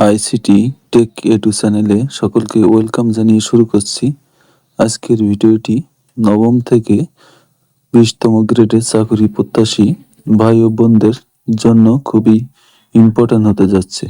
ICT take edu চ্যানেলে সকলকে welcome জানিয়ে শুরু করছি আজকের ভিডিওটি। নবম থেকে 20তম গ্রেডের চাকরি প্রত্যাশী ভাই ও বোনদের জন্য খুবই ইম্পর্ট্যান্ট হতে যাচ্ছে।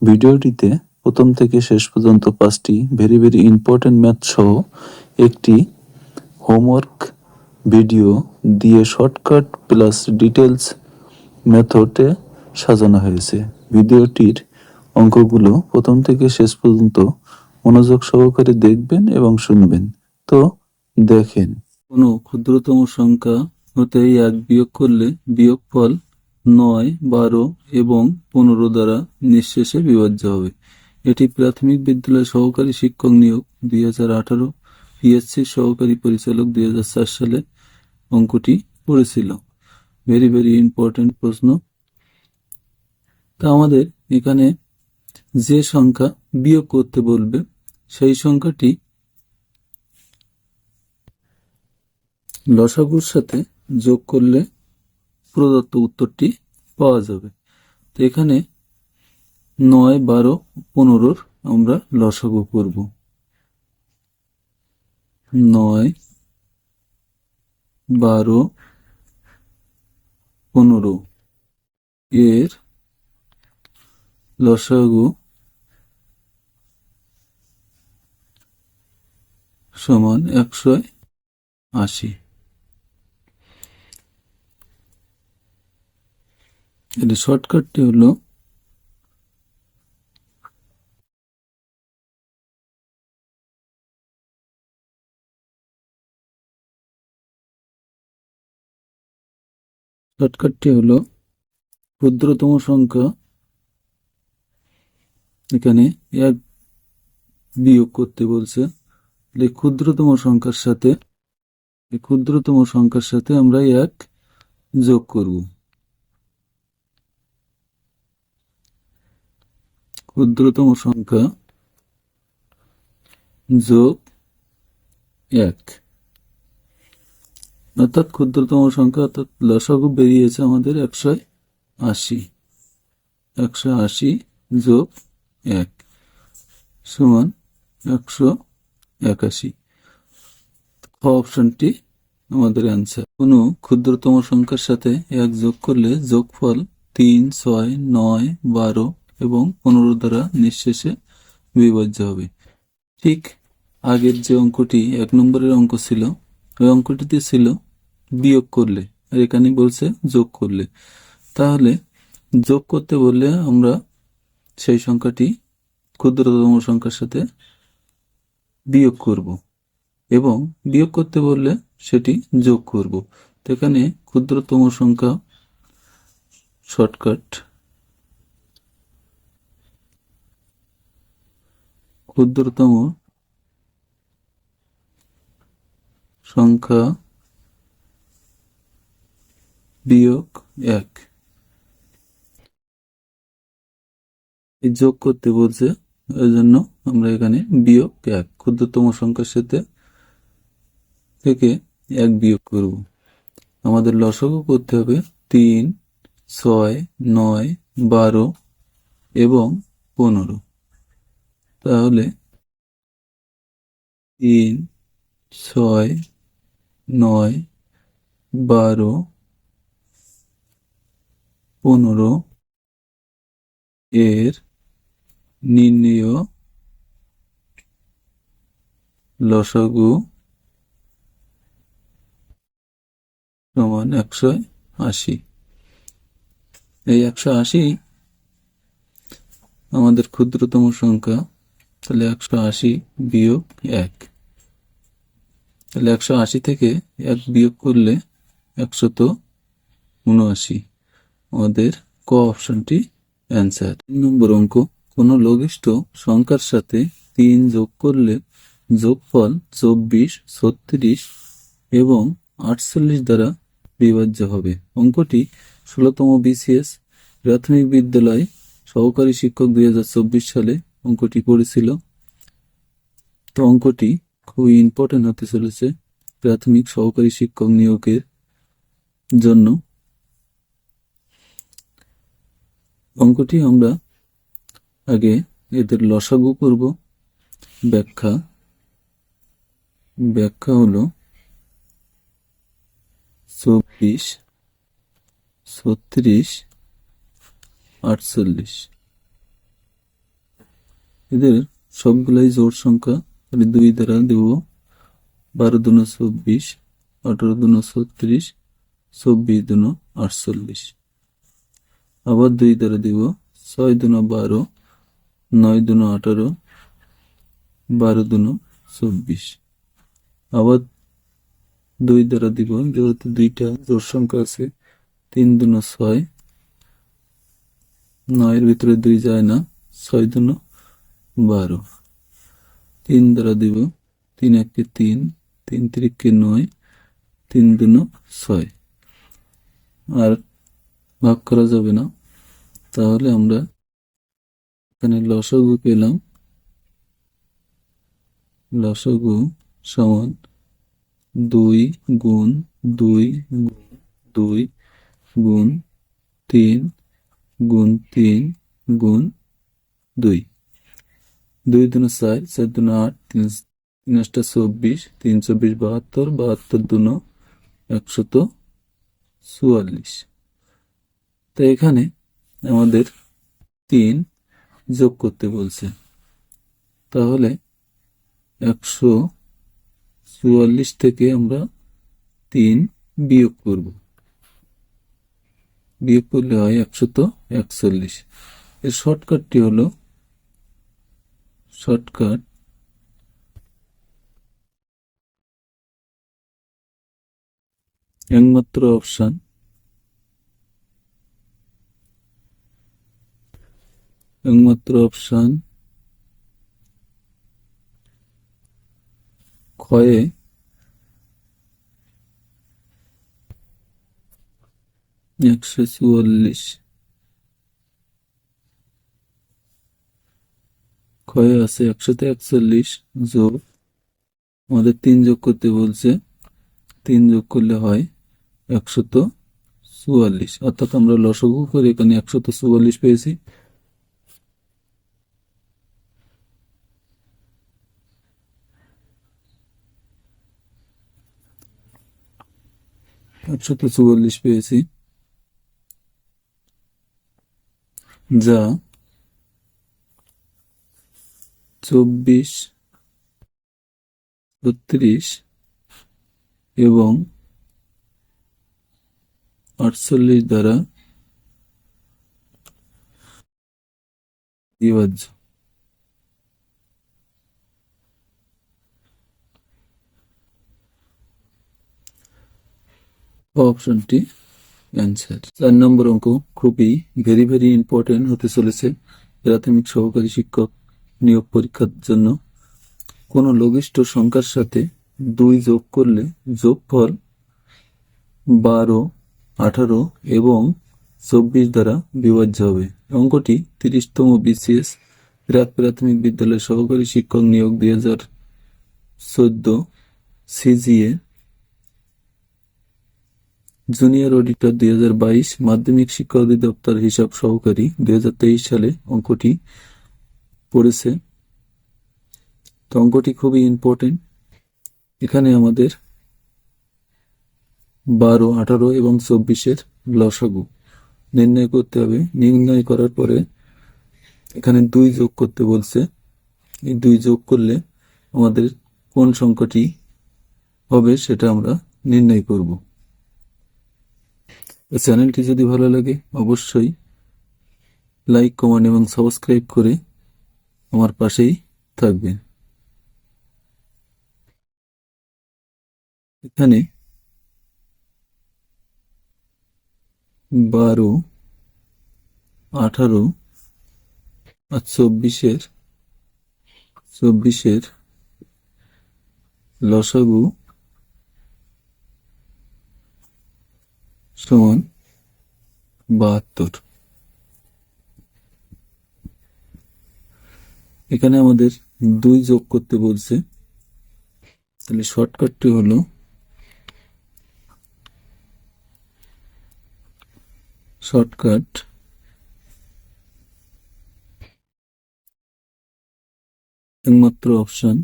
ভিডিওটিতে প্রথম থেকে শেষ পর্যন্ত 5টি ভেরি ইম্পর্ট্যান্ট ম্যাথ সহ একটি হোমওয়ার্ক ভিডিও দিয়ে শর্টকাট প্লাস ডিটেলস মেথডে সাজানো হয়েছে। ভিডিওটির অঙ্কগুলো প্রথম থেকে শেষ পর্যন্ত মনোযোগ সহকারে দেখবেন এবং শুনবেন। তো দেখেন, কোনো ক্ষুদ্রতম সংখ্যা হতে 1 বিয়োগ করলে বিয়োগফল 9, 12 এবং 15 দ্বারা নিঃশেষে বিভাজ্য হবে। এটি প্রাথমিক বিদ্যালয় সহকারী শিক্ষক নিয়োগ 2018, পিএসসি সহকারী পরিচালক 2004 সালে অঙ্কটি পড়েছিল। ভেরি ইম্পর্টেন্ট প্রশ্ন। তা আমাদের এখানে যে সংখ্যা বিয়োগ করতে বলবে সেই সংখ্যাটি লসাগুর সাথে যোগ করলে প্রদত্ত উত্তরটি পাওয়া যাবে। তো এখানে 9, 12, 15 আমরা লসাগু করব। 9, 12, 15 এর লসাগু সমান 180। এর শর্টকাটটি হলো ক্ষুদ্রতম সংখ্যা এখানে 1 বিয়োগ করতে বলছে। ক্ষুদ্রতম সংখ্যার সাথে আমরা 1 যোগ করব। ক্ষুদ্রতম সংখ্যা যোগ 1, অর্থাৎ ক্ষুদ্রতম সংখ্যা অর্থাৎ লসাগু বেরিয়েছে আমাদের 180। 180 যোগ 1 সমান 181। অপশনটি আমাদের অ্যান্সার। কোনো ক্ষুদ্রতম সংখ্যার সাথে 1 যোগ করলে যোগফল 3, 6, 9, 12 এবং 15 দ্বারা নিঃশেষে বিভাজ্য হবে। ঠিক আগের যে অঙ্কটি 1 নম্বরের অঙ্ক ছিল, ওই অঙ্কটিতে ছিল বিয়োগ করলে, আর এখানে বলছে যোগ করলে। তাহলে যোগ করতে বললে আমরা সেই সংখ্যাটি ক্ষুদ্রতম সংখ্যার সাথে বিয়োগ করব এবং বিয়োগ করতে বললে সেটি যোগ করব। তো এখানে ক্ষুদ্রতম সংখ্যা শর্টকাট, ক্ষুদ্রতম সংখ্যা বিয়োগ 1। যোগ করতে বলছে, ওই জন্য আমরা এখানে বিয়োগ 1, ক্ষুদ্রতম সংখ্যার সাথে থেকে 1 বিয়োগ করব। আমাদের লসাগু করতে হবে 3, 6, 9, 12 এবং 15। তাহলে 3, 6, 9, 12, 15 এর নির্ণেয় লসাগু সমান 180। এই 180 আমাদের ক্ষুদ্রতম সংখ্যা। তাহলে 180 বিয়োগ 1, তাহলে 180 থেকে 1 বিয়োগ করলে 179। আমাদের ক অপশনটি অ্যান্সার। 3 নম্বর অঙ্ক, কোন লঘিষ্ঠ সংখ্যার সাথে 3 যোগ করলে যোগফল 24, 36 এবং 48 দ্বারা বিভাজ্য হবে। অঙ্কটি 16তম বিসিএস প্রাথমিক বিদ্যালয় সহকারী শিক্ষক 2024 সালে অঙ্কটি পড়েছিল। তো অঙ্কটি খুবই ইম্পর্টেন্ট হতে চলেছে প্রাথমিক সহকারী শিক্ষক নিয়োগের জন্য। অঙ্কটি আমরা আগে এদের লসাগু করব। ব্যাখ্যা ব্যাখ্যা হলো 24, 36, 48। এদের সবগুলাই জোড় সংখ্যা, তাহলে 2 দ্বারা দেব 12 দুনো 24, 18 দুনো 36, 24 দুনো 48। আবার 2 দ্বারা দেব 6 দুনো 12, 9 দুনো 18, 12 দুনো 24। আবার 2 দ্বারা দিব, যেহেতু 2টা জোড় সংখ্যা আছে, 3 দুনো 6, 9 এর ভিতরে 2 যায় না, 6 দুনো 12। 3 দ্বারা দিব, 3 একে 3, 3 তিরিকে 9, 3 দুনো 6। আর ভাগ করা যাবে না, তাহলে আমরা এখানে লসাগু পেলাম। লসাগু সমান 2 গুণ 2 গুণ 2 গুণ 3 গুণ 3 গুণ 2। 2 দুনো 4, 4 দুনো 8, 3 3 24, 3 24 72, 72 দুনো 144। তো এখানে আমাদের 3 যোগ করতে বলছে, তাহলে 144 থেকে আমরা 3 বিয়োগ করব। বিয়োগ করলে হয় 141। এর শর্টকাটটি হলো, শর্টকাট একমাত্র অপশন ক্ষয়ে 144, ক্ষয়ে আছে 141 যোগ আমাদের 3 যোগ করতে বলছে, 3 যোগ করলে হয় 144। অর্থাৎ আমরা লসাগু করে এখানে 144 পেয়েছি। 144 পেয়েছি, যা 24, 36 এবং 48 দ্বারা বিভাজ্য। অপশনটি অ্যান্সার। 4 নম্বর অঙ্ক খুবই ভেরি ইম্পর্টেন্ট হতে চলেছে প্রাথমিক সহকারী শিক্ষক নিয়োগ পরীক্ষার জন্য। কোন লঘিষ্ঠ সংখ্যার সাথে 2 যোগ করলে যোগফল 12, 18 এবং 24 দ্বারা বিভাজ্য হবে। অঙ্কটি 30তম BCS প্রাক প্রাথমিক বিদ্যালয় সহকারী শিক্ষক নিয়োগ 2014, CGA জুনিয়র অডিটর 2022, মাধ্যমিক শিক্ষা অধিদপ্তর হিসাব সহকারী 2023 সালে অঙ্কটি পড়েছে। তো অঙ্কটি খুবই ইম্পর্টেন্ট। এখানে আমাদের 12, 18 এবং 24-এর লসাগু নির্ণয় করতে হবে। নির্ণয় করার পরে এখানে 2 যোগ করতে বলছে। এই 2 যোগ করলে আমাদের কোন সংখ্যাটি হবে সেটা আমরা নির্ণয় করব। চ্যানেলটি যদি ভালো লাগে অবশ্যই লাইক, কমেন্ট এবং সাবস্ক্রাইব করে আমার পাশেই থাকবেন। এখানে 12, 18 আর 24-এর লসাগু সমান 72। এখানে আমাদের 2 যোগ করতে বলছে, তাহলে শর্টকাটটি হলো শর্টকাট একমাত্র অপশন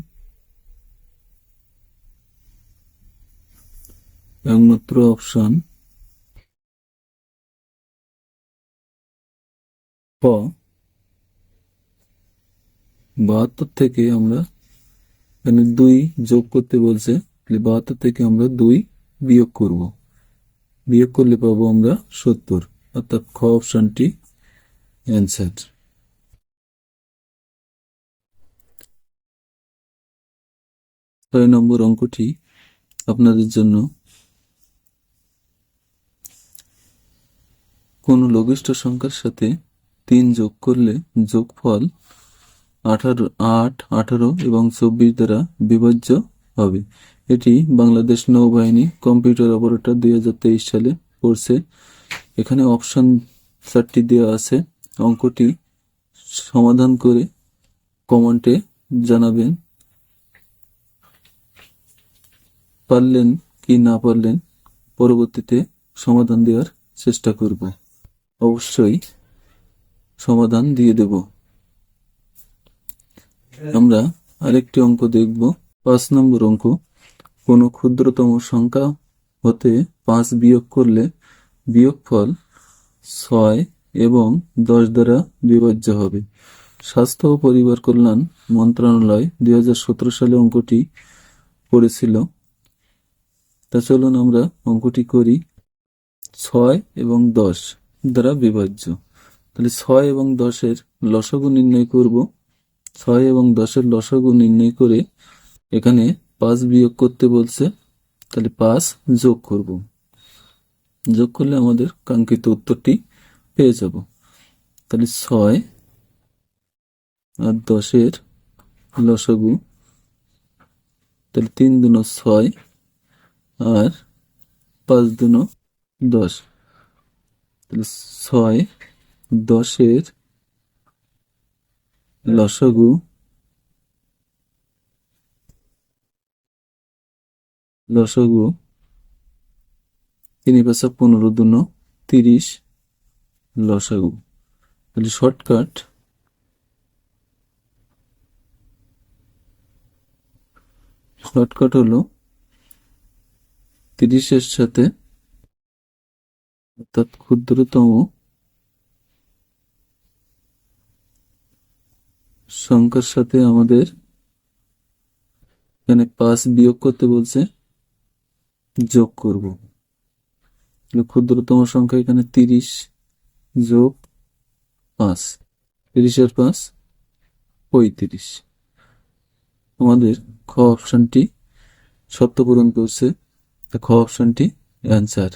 ক। 72 থেকে আমরা এখানে 2 যোগ করতে বলছে, 72 থেকে আমরা 2 বিয়োগ করব। বিয়োগ করলে পাবো আমরা 70, অর্থাৎ খ অপশনটি অ্যান্সার। 6 নম্বর অঙ্কটি আপনাদের জন্য। কোন লঘিষ্ঠ সংখ্যার সাথে 3 যোগ করলে যোগফল 8, 18 এবং 24 দ্বারা বিভাজ্য হবে। এটি বাংলাদেশ নৌবাহিনী কম্পিউটার অপারেটর 2023 সালে পড়ছে। এখানে অপশন 4টি দেওয়া আছে। অঙ্কটি সমাধান করে কমেন্টে জানাবেন, পারলেন কি না পারলেন পরবর্তীতে সমাধান দেওয়ার চেষ্টা করব। অবশ্যই সমাধান দিয়ে দেব। আমরা আরেকটি অঙ্ক দেখব। 5 নম্বর অঙ্ক। কোনো ক্ষুদ্রতম সংখ্যা হতে 5 বিয়োগ করলে বিয়োগফল 6 এবং 10 দ্বারা বিভাজ্য হবে। স্বাস্থ্য ও পরিবার কল্যাণ মন্ত্রণালয় 2017 সালে অঙ্কটি করেছিল। তা চলুন আমরা অঙ্কটি করি। 6 এবং 10 দ্বারা বিভাজ্য, তাহলে 6 এবং 10-এর লসাগু নির্ণয় করব। 6 এবং 10-এর লসাগু নির্ণয় করে এখানে 5 বিয়োগ করতে বলছে, তাহলে 5 যোগ করব। যোগ করলে আমাদের কাঙ্ক্ষিত উত্তরটি পেয়ে যাব। তাহলে 6 আর 10-এর লসাগু, তাহলে 3 দুনো 6 আর 5 দুনো 10, তাহলে 6 10-এর লসাগু 3 5 15 দুনো 30 লসাগু। তাহলে শর্টকাট হলো 30-এর সাথে, অর্থাৎ ক্ষুদ্রতম সংখ্যার সাথে আমাদের এখানে 5 বিয়োগ করতে বলছে, যোগ করব। ক্ষুদ্রতম সংখ্যা এখানে 30 যোগ 5, 30 আর 5 35। আমাদের খ অপশনটি সত্য পূরণ করছে। খ অপশনটি অ্যান্সার।